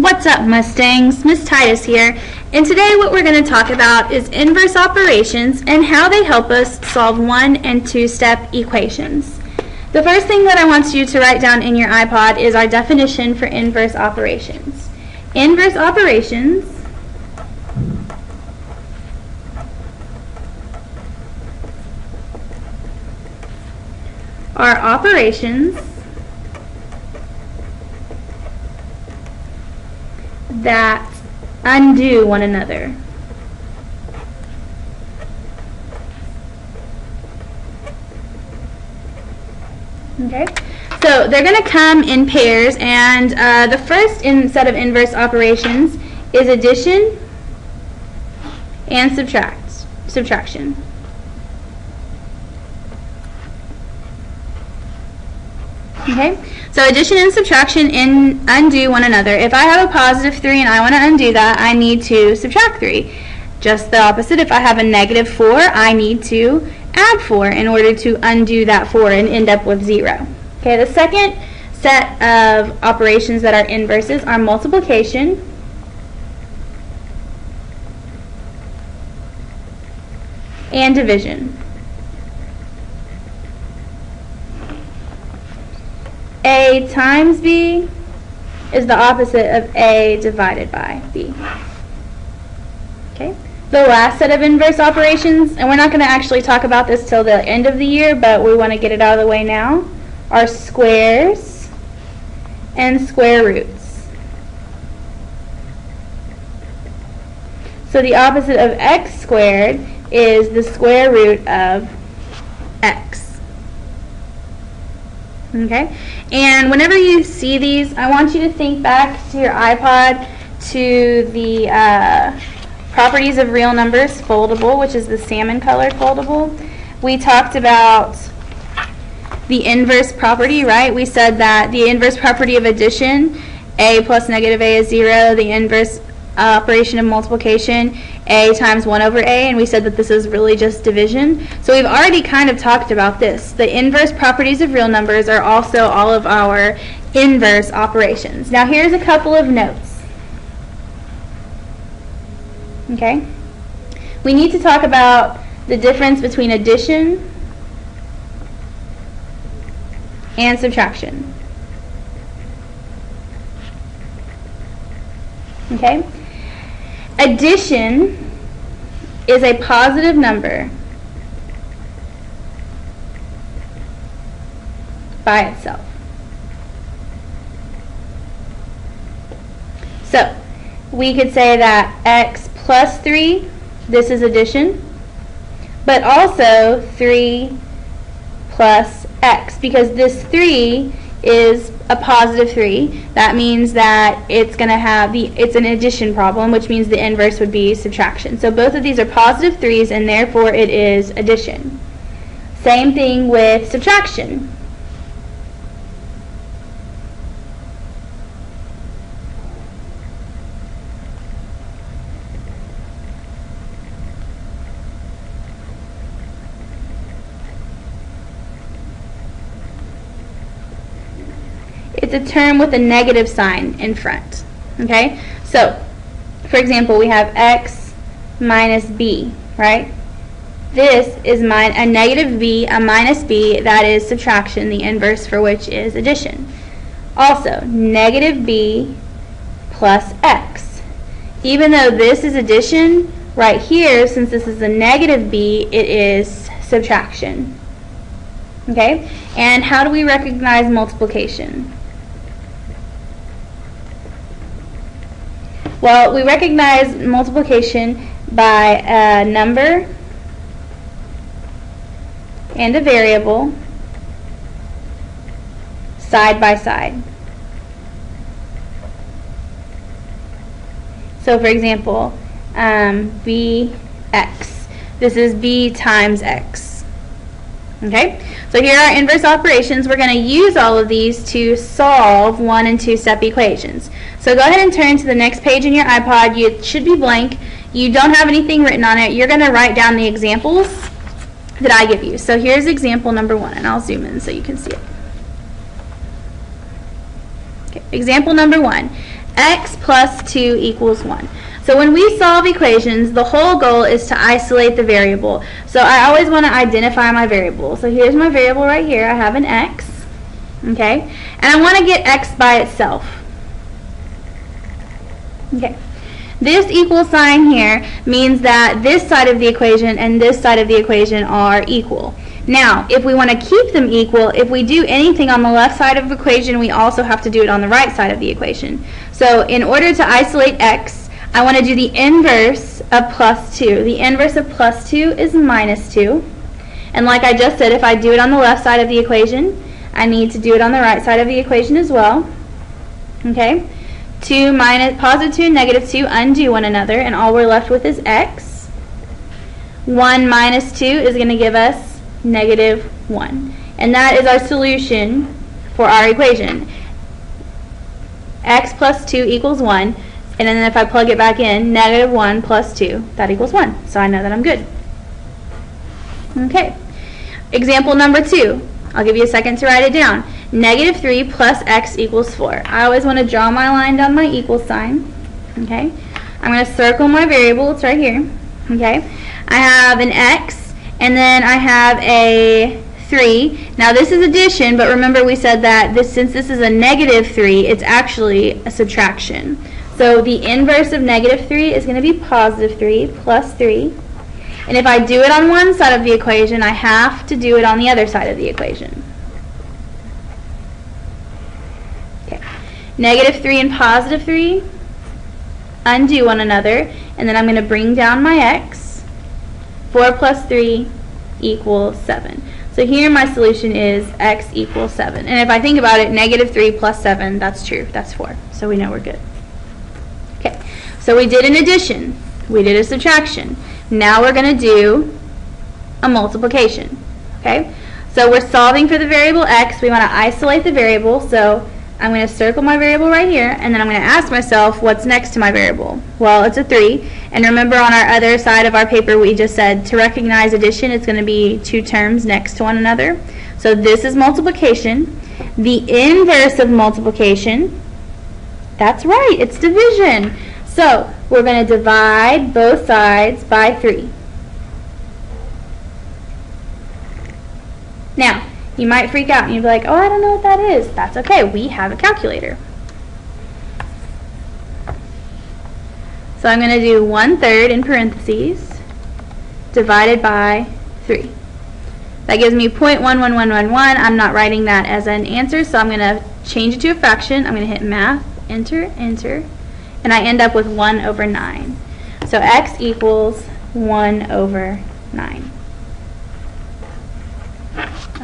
What's up, Mustangs? Miss Titus here, and today what we're going to talk about is inverse operations and how they help us solve 1- and 2-step equations. The first thing that I want you to write down in your iPod is our definition for inverse operations. Inverse operations are operations that undo one another. Okay, so they're going to come in pairs, and the first set of inverse operations is addition and subtraction. Okay, so addition and subtraction undo one another. If I have a positive 3 and I want to undo that, I need to subtract 3. Just the opposite, if I have a negative 4, I need to add 4 in order to undo that 4 and end up with 0. Okay, the second set of operations that are inverses are multiplication and division. A times B is the opposite of A divided by B. Okay. The last set of inverse operations, and we're not going to actually talk about this till the end of the year, but we want to get it out of the way now, are squares and square roots. So the opposite of x squared is the square root of x. Okay, and whenever you see these, I want you to think back to your iPod to the properties of real numbers foldable, which is the salmon colored foldable. We talked about the inverse property, right? We said that the inverse property of addition, a plus negative a is 0, the inverse operation of multiplication, a times 1 over a, and we said that this is really just division. So we've already kind of talked about this. The inverse properties of real numbers are also all of our inverse operations. Now here's a couple of notes. Okay? We need to talk about the difference between addition and subtraction. Okay? Addition is a positive number by itself. So we could say that x plus 3, this is addition, but also 3 plus x, because this 3 is a positive 3. That means that it's going to have it's an addition problem, which means the inverse would be subtraction. So both of these are positive 3's, and therefore it is addition. Same thing with subtraction. It's a term with a negative sign in front. Okay? So, for example, we have x minus b, right? This is a negative b, a minus b, that is subtraction, the inverse for which is addition. Also, negative b plus x. Even though this is addition, right here, since this is a negative b, it is subtraction. Okay? And how do we recognize multiplication? Well, we recognize multiplication by a number and a variable side by side. So, for example, bx. This is b times x. Okay? So here are inverse operations. We're going to use all of these to solve 1- and 2-step equations. So go ahead and turn to the next page in your iPod. It should be blank. You don't have anything written on it. You're going to write down the examples that I give you. So here's example number 1, and I'll zoom in so you can see it. Okay, example number 1. x plus 2 equals 1. So when we solve equations, the whole goal is to isolate the variable. So I always want to identify my variable. So here's my variable right here. I have an x, okay? And I want to get x by itself. Okay. This equal sign here means that this side of the equation and this side of the equation are equal. Now, if we want to keep them equal, if we do anything on the left side of the equation, we also have to do it on the right side of the equation. So in order to isolate x, I want to do the inverse of plus 2. The inverse of plus 2 is minus 2. And like I just said, if I do it on the left side of the equation, I need to do it on the right side of the equation as well. Okay? Positive 2 and negative 2 undo one another, and all we're left with is x. 1 minus 2 is going to give us negative 1. And that is our solution for our equation. X plus 2 equals 1. And then if I plug it back in, negative 1 plus 2, that equals 1. So I know that I'm good. Okay. Example number 2. I'll give you a second to write it down. Negative 3 plus x equals 4. I always want to draw my line down my equal sign. Okay. I'm going to circle my variable. It's right here. Okay. I have an x, and then I have a 3. Now this is addition, but remember we said that since this is a negative 3, it's actually a subtraction. So the inverse of negative 3 is going to be positive 3 plus 3. And if I do it on one side of the equation, I have to do it on the other side of the equation. Okay. Negative 3 and positive 3 undo one another, and then I'm going to bring down my x. 4 plus 3 equals 7. So here my solution is x equals 7. And if I think about it, negative 3 plus 7, that's true. That's 4. So we know we're good. Okay. So we did an addition. We did a subtraction. Now we're going to do a multiplication. Okay? So we're solving for the variable x. We want to isolate the variable. So I'm going to circle my variable right here, and then I'm going to ask myself what's next to my variable. Well, it's a 3. And remember on our other side of our paper we just said to recognize addition it's going to be two terms next to one another. So this is multiplication. The inverse of multiplication, that's right, it's division. So we're going to divide both sides by 3. Now, you might freak out and you'll be like, oh, I don't know what that is. That's okay. We have a calculator. So I'm going to do 1/3 in parentheses divided by 3. That gives me 0.11111. I'm not writing that as an answer, so I'm going to change it to a fraction. I'm going to hit math, enter, enter, and I end up with 1/9. So x equals 1/9.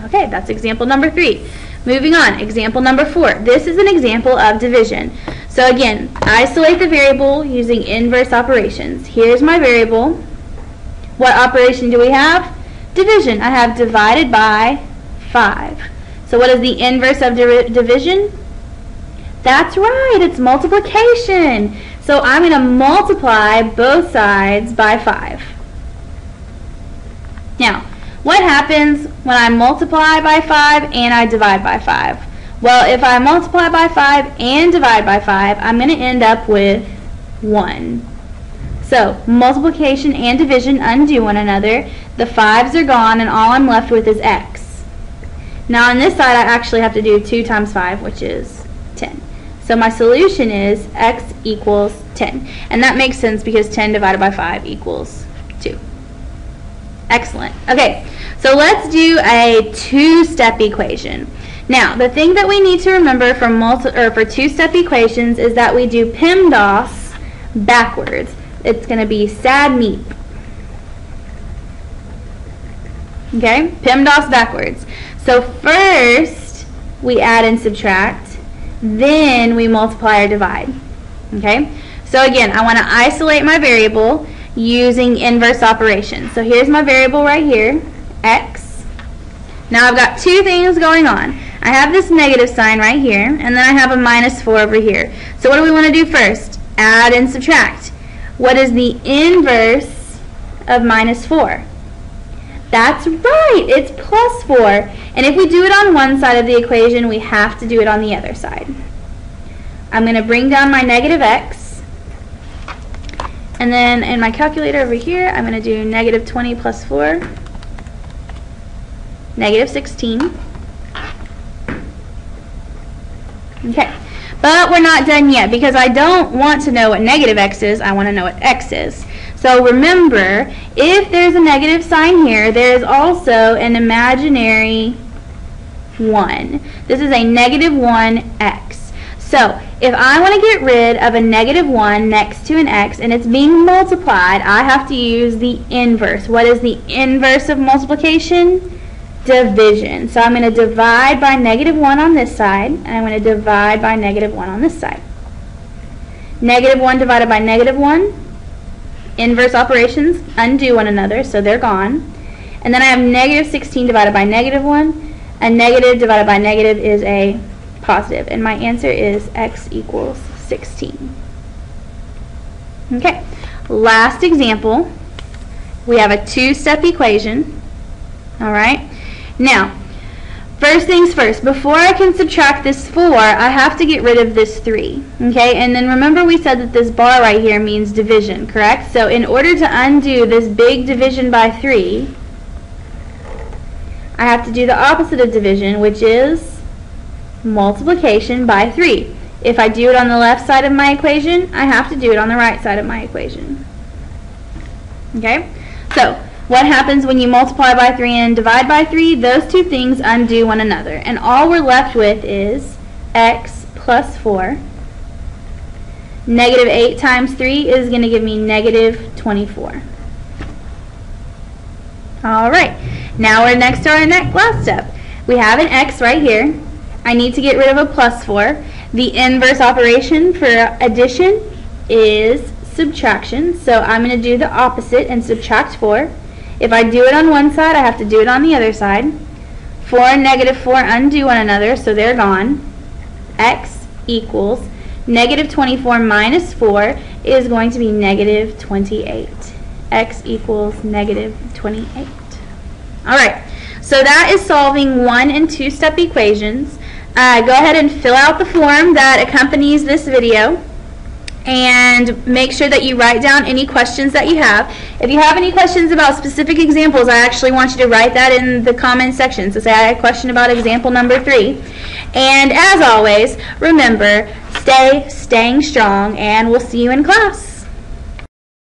Okay, that's example number 3. Moving on, example number 4. This is an example of division. So again, isolate the variable using inverse operations. Here's my variable. What operation do we have? Division. I have divided by 5. So what is the inverse of division? That's right, it's multiplication. So I'm going to multiply both sides by 5. Now, what happens when I multiply by 5 and I divide by 5? Well, if I multiply by 5 and divide by 5, I'm going to end up with 1. So, multiplication and division undo one another. The 5's are gone, and all I'm left with is x. Now, on this side, I actually have to do 2 times 5, which is 10. So, my solution is x equals 10. And that makes sense because 10 divided by 5 equals 2. Excellent. Okay, so let's do a two-step equation. Now, the thing that we need to remember for two-step equations is that we do PEMDAS backwards. It's going to be sad meep. Okay, PEMDAS backwards. So first, we add and subtract. Then we multiply or divide. Okay, so again, I want to isolate my variable using inverse operations. So here's my variable right here, x. Now I've got two things going on. I have this negative sign right here, and then I have a -4 over here. So what do we want to do first? Add and subtract. What is the inverse of -4? That's right, it's +4. And if we do it on one side of the equation, we have to do it on the other side. I'm going to bring down my negative x, and then in my calculator over here, I'm going to do negative 20 plus 4, negative 16. Okay, but we're not done yet because I don't want to know what negative x is, I want to know what x is. So remember, if there's a negative sign here, there is also an imaginary 1. This is a negative 1x. So if I want to get rid of a negative 1 next to an x and it's being multiplied, I have to use the inverse. What is the inverse of multiplication? Division. So I'm going to divide by negative 1 on this side, and I'm going to divide by negative 1 on this side. Negative 1 divided by negative 1. Inverse operations undo one another, so they're gone. And then I have negative 16 divided by negative 1. A negative divided by negative is a positive, and my answer is x equals 16. Okay, last example. We have a two-step equation. All right. Now, first things first, before I can subtract this 4, I have to get rid of this 3, okay? And then remember we said that this bar right here means division, correct? So in order to undo this big division by 3, I have to do the opposite of division, which is multiplication by 3. If I do it on the left side of my equation, I have to do it on the right side of my equation. Okay? So, what happens when you multiply by 3 and divide by 3? Those two things undo one another. And all we're left with is x plus 4. Negative 8 times 3 is going to give me negative 24. Alright, now we're next to our last step. We have an x right here. I need to get rid of a plus 4. The inverse operation for addition is subtraction. So I'm going to do the opposite and subtract 4. If I do it on one side, I have to do it on the other side. 4 and negative 4 undo one another, so they're gone. X equals negative 24 minus 4 is going to be negative 28. X equals negative 28. Alright, so that is solving 1- and 2-step equations. Go ahead and fill out the form that accompanies this video. And make sure that you write down any questions that you have. If you have any questions about specific examples, I actually want you to write that in the comment section. So say I had a question about example number 3. And as always, remember, staying strong, and we'll see you in class.